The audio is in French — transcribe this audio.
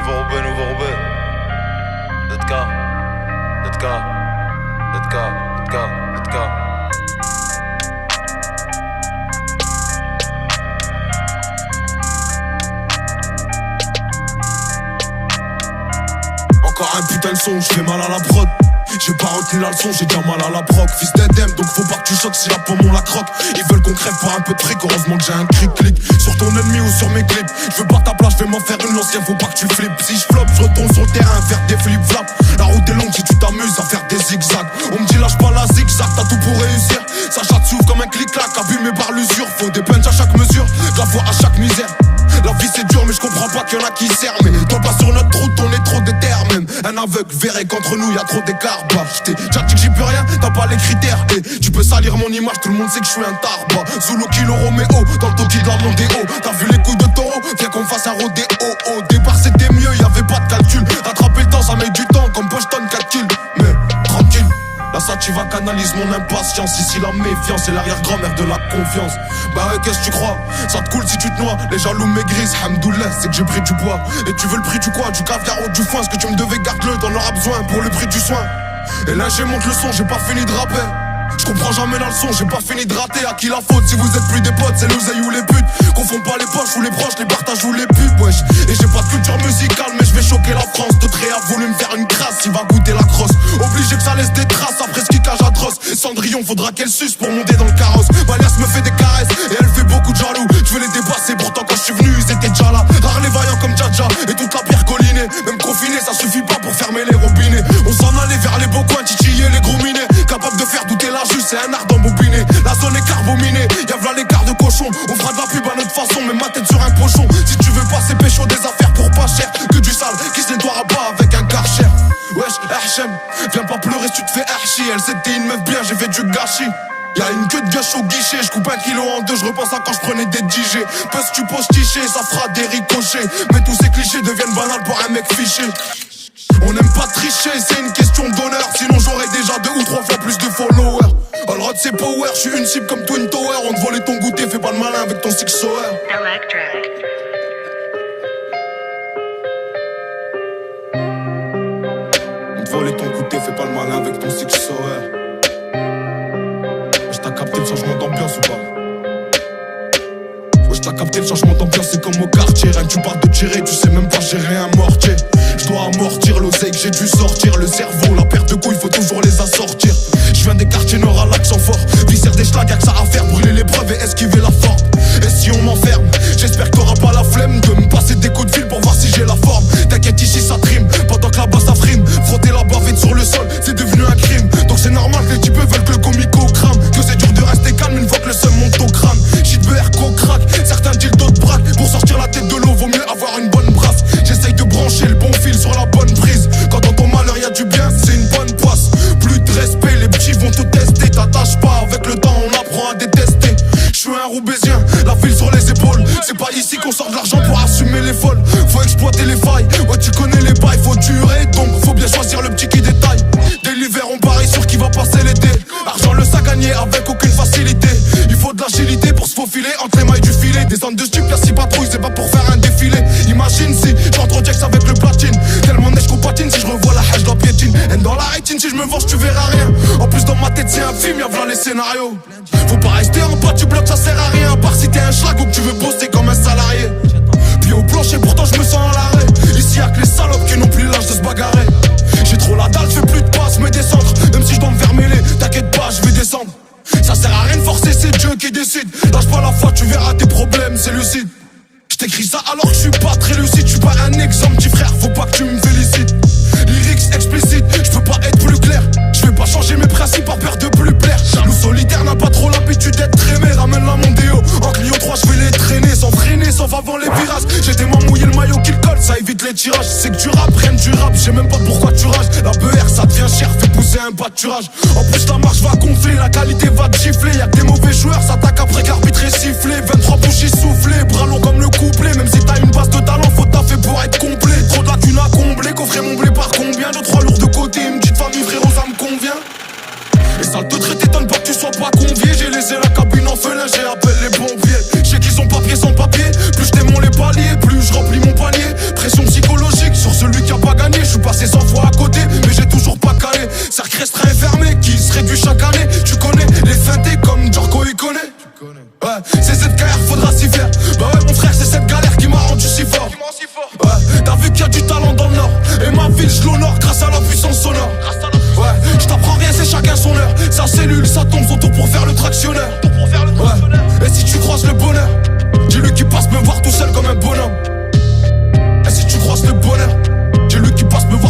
nouveau Roubaix. Let's go. Encore un putain de son, j'fais mal à la prod. J'ai pas retenu la leçon, j'ai déjà mal à la proc. Fils d'Edem, donc faut pas que tu choques si la pomme on la croque. Ils veulent qu'on crève pour un peu de fric, heureusement que j'ai un cric-clic sur ton ennemi ou sur mes clips. J'veux pas ta place, j'vais m'en faire une ancienne, faut pas que tu flippes. Si j'floppe, j'retourne sur le terrain, faire des flip-flops. La route est longue si tu t'amuses à faire des zigzags. On me dit lâche pas la zigzag, t'as tout pour réussir. Ça chatte s'ouvre comme un clic-clac, abîmé par l'usure. Faut des punches à chaque mesure, de la foi à chaque misère. La vie c'est dur mais je comprends pas qu'il y en a qui serrent. Mais toi pas sur notre route, on est trop déter même. Un aveugle verrait qu'entre nous y'a trop d'écart. Bah j't'ai déjà dit que j'y peux rien, t'as pas les critères. Et tu peux salir mon image, tout le monde sait que je suis un tarba. Zulu Kilo Romeo, dans le toki de la Mondéo. T'as vu les coups de taureau, viens qu'on fasse un rodéo. Au départ c'était mieux, y'avait pas de calcul. Rattraper le temps ça met du temps comme Boston 4 kills. Mais tranquille, la sativa canalise mon impatience. Ici la méfiance et l'arrière-grand-mère de la confiance. Bah ouais qu'est-ce que tu crois, ça te coule si tu te noies. Les jaloux maigrissent, hamdoullah c'est que j'ai pris du poids. Et tu veux le prix du quoi, du caviar ou du foin. Ce que tu me devais garde-le, t'en auras besoin pour le prix du soin. Et là j'ai monte le son, j'ai pas fini de rapper. Je comprends jamais la leçon, j'ai pas fini de rater. À qui la faute si vous êtes plus des potes, c'est l'oseille ou les putes. Confonds pas les poches ou les proches, les partages ou les pubs, wesh. Et j'ai pas de culture musicale mais je vais choquer la France. D'autres a voulu me faire une crasse, il va goûter la crosse. Obligé que ça laisse des traces après ce kickage atroce. Cendrillon faudra qu'elle suce pour monter dans le carrosse. Valias me fait des caresses et elle fait beaucoup de jaloux. Je veux les dépasser pourtant quand je suis venu ils étaient déjà là. Rares les vaillants comme Djadja et toute la pierre collinée. Même confiné ça suffit pas pour fermer les robinets. On s'en allait vers les beaux coins, titiller les gros minés. Capable de faire douter la juge, c'est un art d'embobiner. La zone est carbominée, y'a v'là l'écart de cochon. On fera de la pub à notre façon, mais ma tête sur un pochon. Si tu veux passer pécho des affaires pour pas cher, que du sale qui se nettoiera pas avec un karcher. Wesh, Hachem, viens pas pleurer si tu te fais archi. Elle c'était une meuf bien, j'ai fait du gâchis. Y'a une queue de gâche au guichet, je coupe 1 kilo en deux, je repense à quand je prenais des DJ. Parce que tu poses tiché, ça fera des ricochets. Mais tous ces clichés deviennent banals pour un mec fiché. On n'aime pas tricher, c'est une question d'honneur. Sinon j'aurais déjà 2 ou 3 fois plus de followers. Allroad c'est power, je suis une cible comme Twin Tower. On te volait ton goûter, fais pas le malin avec ton six sour. On te volait ton goûter, fais pas le malin avec ton six sour. T'as capté le changement d'ambiance ou pas? Wesh t'as capté le changement d'ambiance, c'est comme au quartier. Rien que tu parles de tirer, tu sais même pas gérer un mortier. Je dois amortir l'oseille que j'ai dû sortir. Le cerveau, la perte de couilles, faut toujours les assortir. Je viens des quartiers nord à l'accent fort. Viscère des schlags, y'a que ça à faire, brûler l'épreuve et esquiver la forte. Et si on m'enferme, j'espère que t'auras pas la flemme de me passer des coups de fil pour voir si j'ai la forme. T'inquiète ici ça trime, pendant que là-bas ça frime. Frotter la bavette sur le sol, c'est devenu un crime. Donc c'est normal que les types veulent que le comico crame. Que c'est dur de rester calme une fois que le seum monte au crâne. Shit beurre, crack, certains disent d'autres braques. Pour sortir la tête de l'eau, vaut mieux avoir une bonne brasse. J'essaye de brancher le bon fil sur la bonne prise. Quand dans ton malheur y'a du bien, c'est une bonne poisse. Plus de respect, les petits vont te tester. T'attaches pas, avec le temps on apprend à détester. Je suis un Roubaisien, la ville sur les épaules. C'est pas ici qu'on sort de l'argent pour assumer les folles. Faut exploiter les failles, ouais tu connais les bails. Faut durer, donc faut bien choisir le petit qui détaille. Dès l'hiver on parie sur qui va passer l'été. Argent le sac gagné avec aucune facilité. Il faut de l'agilité pour se faufiler entre les mailles du filet. Des zones de stup, y'a 6 patrouilles, c'est pas pour faire un défilé. Imagine si j'entre au Jax avec le platine. Tellement neige qu'on patine, si je revois la hache, la piétine. Et dans la rétine, si je me venge, tu verras rien. En plus dans ma tête c'est un film, y'a v'là les scénarios. Faut pas rester en bas, tu bloques, ça sert à rien. À part si t'es un schlag ou que tu veux bosser comme un salarié. Pied au plancher, pourtant je me sens à l'arrêt. Ici y'a que les salopes qui n'ont plus l'âge de se bagarrer. J'ai trop la dalle, je fais plus de passes, mais descendre. Même si je dois me faire mêler, t'inquiète pas, je vais descendre. Ça sert à rien de forcer, c'est Dieu qui décide. Lâche pas la foi, tu verras tes problèmes, c'est lucide. J't'écris ça alors que je suis pas très lucide. J'suis pas un exemple, petit frère, faut pas que tu me félicites. Lyrics explicites, j'peux pas être plus clair. J'vais pas changer mes principes par peur de plus plaire. Nous solitaires n'a pas trop l'habitude d'être aimé. Ramène la Mondéo, en Clio 3 j'vais les traîner. Sans freiner, sauf avant les virages. J'ai tellement mouillé le maillot qu'il colle, ça évite les tirages. C'est que tu rappes, rien du rap, j'sais même pas pourquoi tu rages. La BR ça devient cher, fait pousser un pâturage. En plus la marche va gonfler, la qualité va te gifler. Y'a que des mauvais joueurs, s'attaquent après qu'arbitre est sifflé.